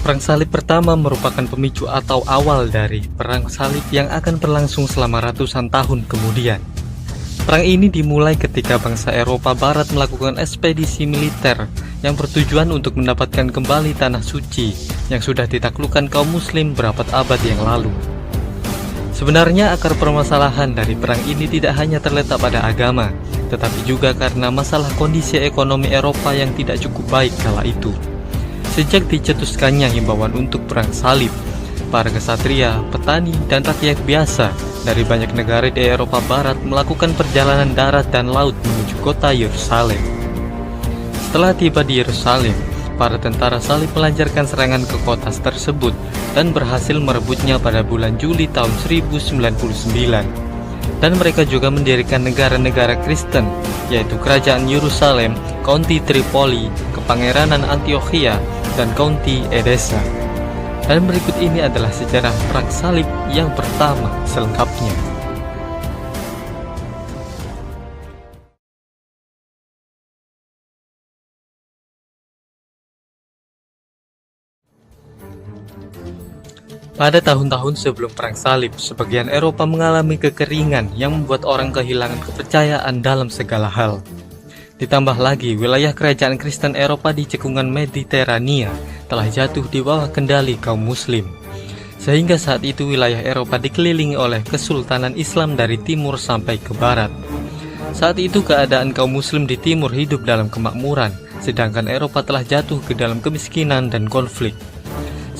Perang Salib pertama merupakan pemicu atau awal dari Perang Salib yang akan berlangsung selama ratusan tahun kemudian. Perang ini dimulai ketika bangsa Eropa Barat melakukan ekspedisi militer yang bertujuan untuk mendapatkan kembali tanah suci yang sudah ditaklukkan kaum muslim berabad-abad yang lalu. Sebenarnya akar permasalahan dari perang ini tidak hanya terletak pada agama, tetapi juga karena masalah kondisi ekonomi Eropa yang tidak cukup baik kala itu. Sejak dicetuskannya himbauan untuk perang salib, para kesatria, petani, dan rakyat biasa dari banyak negara di Eropa Barat melakukan perjalanan darat dan laut menuju kota Yerusalem. Setelah tiba di Yerusalem, para tentara salib melancarkan serangan ke kota tersebut dan berhasil merebutnya pada bulan Juli tahun 1099. Dan mereka juga mendirikan negara-negara Kristen, yaitu Kerajaan Yerusalem, County Tripoli, Kepangeranan Antiochia, dan County Edessa. Dan berikut ini adalah sejarah Perang Salib yang pertama selengkapnya. Pada tahun-tahun sebelum Perang Salib, sebagian Eropa mengalami kekeringan yang membuat orang kehilangan kepercayaan dalam segala hal. Ditambah lagi, wilayah kerajaan Kristen Eropa di cekungan Mediterania telah jatuh di bawah kendali kaum muslim. Sehingga saat itu wilayah Eropa dikelilingi oleh kesultanan Islam dari timur sampai ke barat. Saat itu keadaan kaum muslim di timur hidup dalam kemakmuran, sedangkan Eropa telah jatuh ke dalam kemiskinan dan konflik.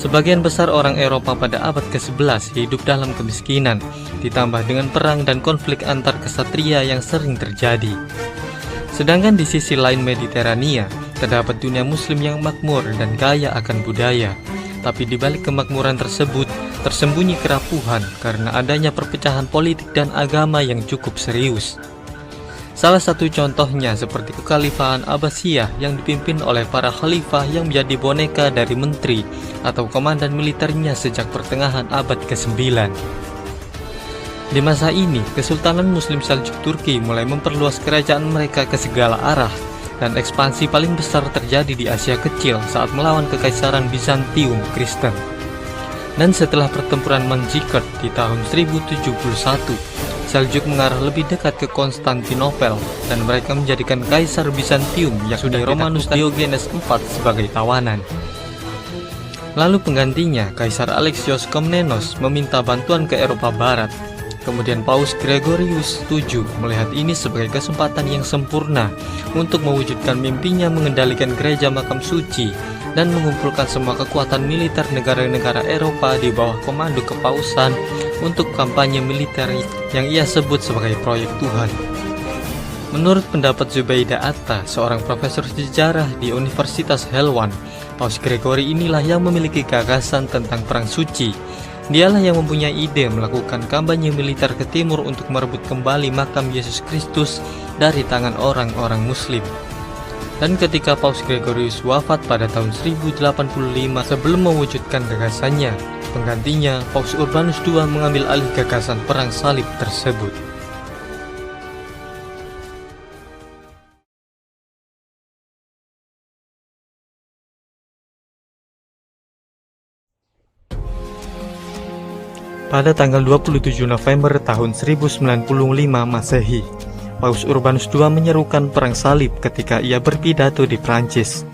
Sebagian besar orang Eropa pada abad ke-11 hidup dalam kemiskinan, ditambah dengan perang dan konflik antar kesatria yang sering terjadi. Sedangkan di sisi lain Mediterania, terdapat dunia muslim yang makmur dan kaya akan budaya. Tapi di balik kemakmuran tersebut, tersembunyi kerapuhan karena adanya perpecahan politik dan agama yang cukup serius. Salah satu contohnya seperti kekhalifahan Abbasiyah yang dipimpin oleh para khalifah yang menjadi boneka dari menteri atau komandan militernya sejak pertengahan abad ke-9. Di masa ini, Kesultanan Muslim Seljuk Turki mulai memperluas kerajaan mereka ke segala arah, dan ekspansi paling besar terjadi di Asia Kecil saat melawan Kekaisaran Bizantium Kristen. Dan setelah pertempuran Manzikert di tahun 1071, Seljuk mengarah lebih dekat ke Konstantinopel, dan mereka menjadikan Kaisar Bizantium yang sudah Romanus Diogenes IV sebagai tawanan. Lalu penggantinya, Kaisar Alexios Komnenos meminta bantuan ke Eropa Barat. Kemudian Paus Gregorius VII melihat ini sebagai kesempatan yang sempurna untuk mewujudkan mimpinya mengendalikan gereja makam suci dan mengumpulkan semua kekuatan militer negara-negara Eropa di bawah komando kepausan untuk kampanye militer yang ia sebut sebagai proyek Tuhan. Menurut pendapat Zubaida Atta, seorang profesor sejarah di Universitas Helwan, Paus Gregory inilah yang memiliki gagasan tentang perang suci. Dialah yang mempunyai ide melakukan kampanye militer ke timur untuk merebut kembali makam Yesus Kristus dari tangan orang-orang muslim. Dan ketika Paus Gregorius wafat pada tahun 1085 sebelum mewujudkan gagasannya, penggantinya Paus Urbanus II mengambil alih gagasan perang salib tersebut. Pada tanggal 27 November tahun 1095 Masehi, Paus Urbanus II menyerukan perang salib ketika ia berpidato di Prancis.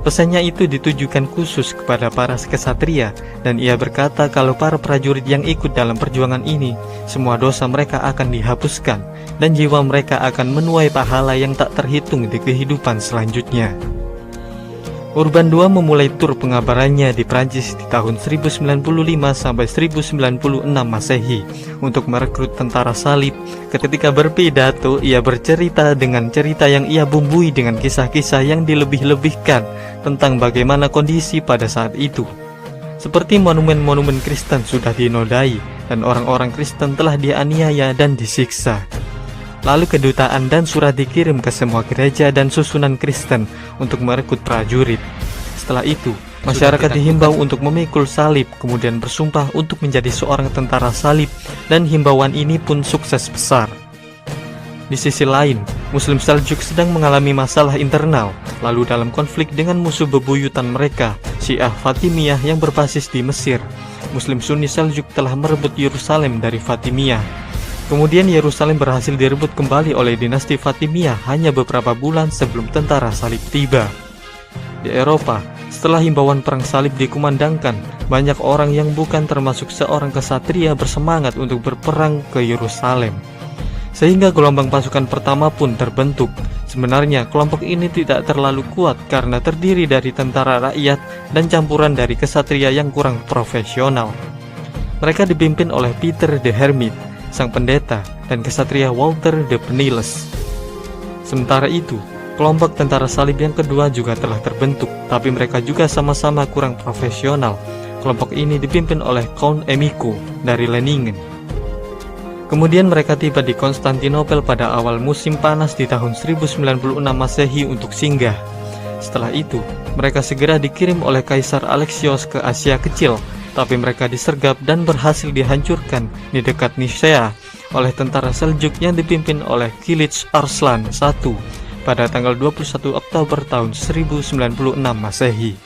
Pesannya itu ditujukan khusus kepada para kesatria, dan ia berkata kalau para prajurit yang ikut dalam perjuangan ini, semua dosa mereka akan dihapuskan, dan jiwa mereka akan menuai pahala yang tak terhitung di kehidupan selanjutnya. Urban II memulai tur pengabarannya di Prancis di tahun 1095 sampai 1096 Masehi untuk merekrut tentara salib. Ketika berpidato, ia bercerita dengan cerita yang ia bumbui dengan kisah-kisah yang dilebih-lebihkan tentang bagaimana kondisi pada saat itu. Seperti monumen-monumen Kristen sudah dinodai dan orang-orang Kristen telah dianiaya dan disiksa. Lalu kedutaan dan surat dikirim ke semua gereja dan susunan Kristen untuk merekrut prajurit. Setelah itu, masyarakat dihimbau untuk memikul salib, kemudian bersumpah untuk menjadi seorang tentara salib, dan himbauan ini pun sukses besar. Di sisi lain, Muslim Seljuk sedang mengalami masalah internal, lalu dalam konflik dengan musuh bebuyutan mereka, Syiah Fatimiyah yang berbasis di Mesir. Muslim Sunni Seljuk telah merebut Yerusalem dari Fatimiyah. Kemudian Yerusalem berhasil direbut kembali oleh dinasti Fatimiyah hanya beberapa bulan sebelum tentara salib tiba. Di Eropa, setelah himbauan perang salib dikumandangkan, banyak orang yang bukan termasuk seorang kesatria bersemangat untuk berperang ke Yerusalem. Sehingga gelombang pasukan pertama pun terbentuk. Sebenarnya kelompok ini tidak terlalu kuat karena terdiri dari tentara rakyat dan campuran dari kesatria yang kurang profesional. Mereka dipimpin oleh Peter the Hermit, sang pendeta, dan kesatria Walter the Penniless. Sementara itu, kelompok tentara salib yang kedua juga telah terbentuk, tapi mereka juga sama-sama kurang profesional. Kelompok ini dipimpin oleh Count Emicho dari Leiningen. Kemudian mereka tiba di Konstantinopel pada awal musim panas di tahun 1096 Masehi untuk singgah. Setelah itu, mereka segera dikirim oleh Kaisar Alexios ke Asia Kecil, tapi mereka disergap dan berhasil dihancurkan di dekat Nisea oleh tentara Seljuk yang dipimpin oleh Kilich Arslan I pada tanggal 21 Oktober tahun 1096 Masehi.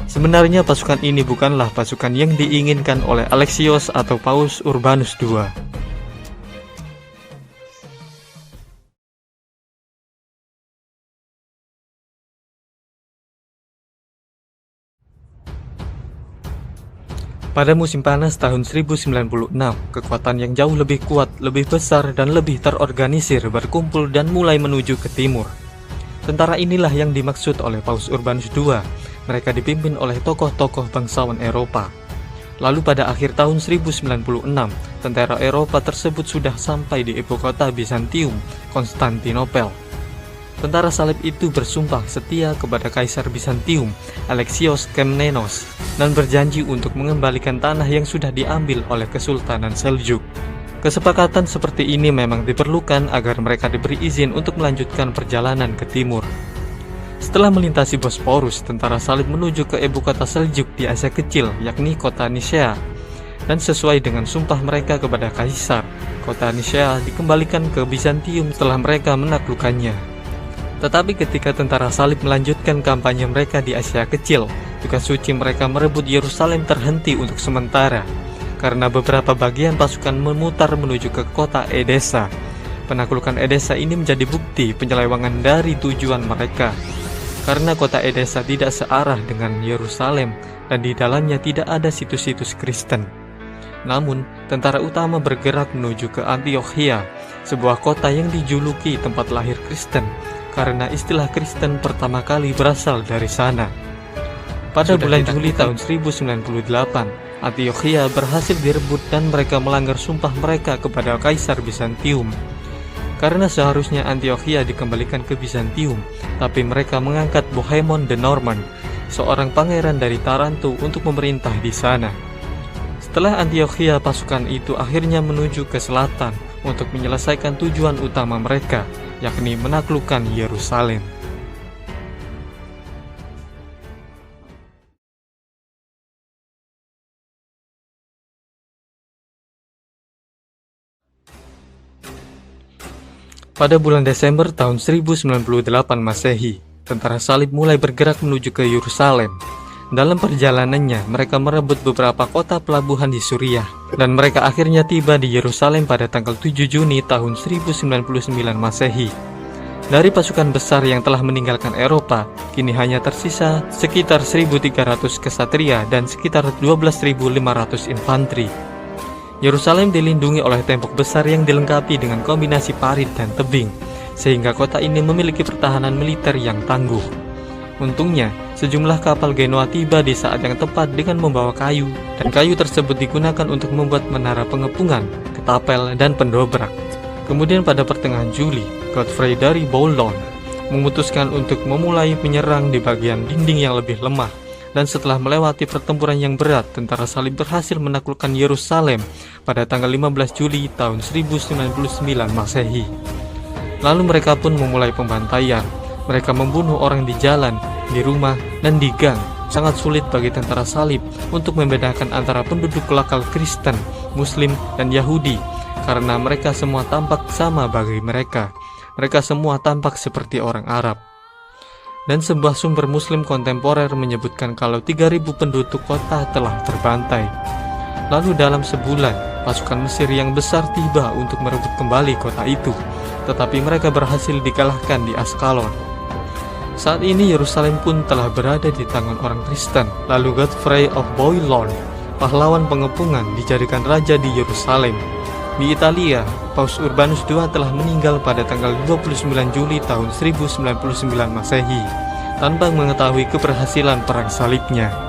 Sebenarnya pasukan ini bukanlah pasukan yang diinginkan oleh Alexios atau Paus Urbanus II. Pada musim panas tahun 1096, kekuatan yang jauh lebih kuat, lebih besar, dan lebih terorganisir berkumpul dan mulai menuju ke timur. Tentara inilah yang dimaksud oleh Paus Urbanus II. Mereka dipimpin oleh tokoh-tokoh bangsawan Eropa. Lalu pada akhir tahun 1096, tentara Eropa tersebut sudah sampai di ibu kota Bizantium, Konstantinopel. Tentara salib itu bersumpah setia kepada Kaisar Bizantium, Alexios Komnenos, dan berjanji untuk mengembalikan tanah yang sudah diambil oleh Kesultanan Seljuk. Kesepakatan seperti ini memang diperlukan agar mereka diberi izin untuk melanjutkan perjalanan ke timur. Setelah melintasi Bosporus, tentara salib menuju ke ibu kota Seljuk di Asia Kecil, yakni kota Nisea. Dan sesuai dengan sumpah mereka kepada Kaisar, kota Nisea dikembalikan ke Bizantium setelah mereka menaklukkannya. Tetapi ketika tentara salib melanjutkan kampanye mereka di Asia Kecil, tugas suci mereka merebut Yerusalem terhenti untuk sementara, karena beberapa bagian pasukan memutar menuju ke kota Edessa. Penaklukan Edessa ini menjadi bukti penyelewangan dari tujuan mereka, karena kota Edessa tidak searah dengan Yerusalem dan di dalamnya tidak ada situs-situs Kristen. Namun, tentara utama bergerak menuju ke Antiochia, sebuah kota yang dijuluki tempat lahir Kristen, karena istilah Kristen pertama kali berasal dari sana. Pada bulan Juli tahun 1098, Antiochia berhasil direbut dan mereka melanggar sumpah mereka kepada Kaisar Bizantium. Karena seharusnya Antiochia dikembalikan ke Bizantium, tapi mereka mengangkat Bohemond the Norman, seorang pangeran dari Taranto, untuk memerintah di sana. Setelah Antiochia, pasukan itu akhirnya menuju ke selatan untuk menyelesaikan tujuan utama mereka, yakni menaklukkan Yerusalem. Pada bulan Desember tahun 1098 Masehi, tentara salib mulai bergerak menuju ke Yerusalem. Dalam perjalanannya, mereka merebut beberapa kota pelabuhan di Suriah, dan mereka akhirnya tiba di Yerusalem pada tanggal 7 Juni tahun 1099 Masehi. Dari pasukan besar yang telah meninggalkan Eropa, kini hanya tersisa sekitar 1.300 kesatria dan sekitar 12.500 infanteri. Yerusalem dilindungi oleh tembok besar yang dilengkapi dengan kombinasi parit dan tebing, sehingga kota ini memiliki pertahanan militer yang tangguh. Untungnya, sejumlah kapal Genoa tiba di saat yang tepat dengan membawa kayu, dan kayu tersebut digunakan untuk membuat menara pengepungan, ketapel, dan pendobrak. Kemudian pada pertengahan Juli, Godfrey dari Boulogne memutuskan untuk memulai menyerang di bagian dinding yang lebih lemah, dan setelah melewati pertempuran yang berat, tentara salib berhasil menaklukkan Yerusalem pada tanggal 15 Juli tahun 1099 Masehi. Lalu mereka pun memulai pembantaian. Mereka membunuh orang di jalan, di rumah, dan di gang. Sangat sulit bagi tentara salib untuk membedakan antara penduduk lokal Kristen, Muslim, dan Yahudi, karena mereka semua tampak sama bagi mereka. Mereka semua tampak seperti orang Arab. dan sebuah sumber Muslim kontemporer menyebutkan kalau 3.000 penduduk kota telah terbantai. Lalu dalam sebulan, pasukan Mesir yang besar tiba untuk merebut kembali kota itu, tetapi mereka berhasil dikalahkan di Askalon. Saat ini Yerusalem pun telah berada di tangan orang Kristen. Lalu Godfrey of Bouillon, pahlawan pengepungan, dijadikan raja di Yerusalem. Di Italia, Paus Urbanus II telah meninggal pada tanggal 29 Juli tahun 1099 Masehi, tanpa mengetahui keberhasilan perang salibnya.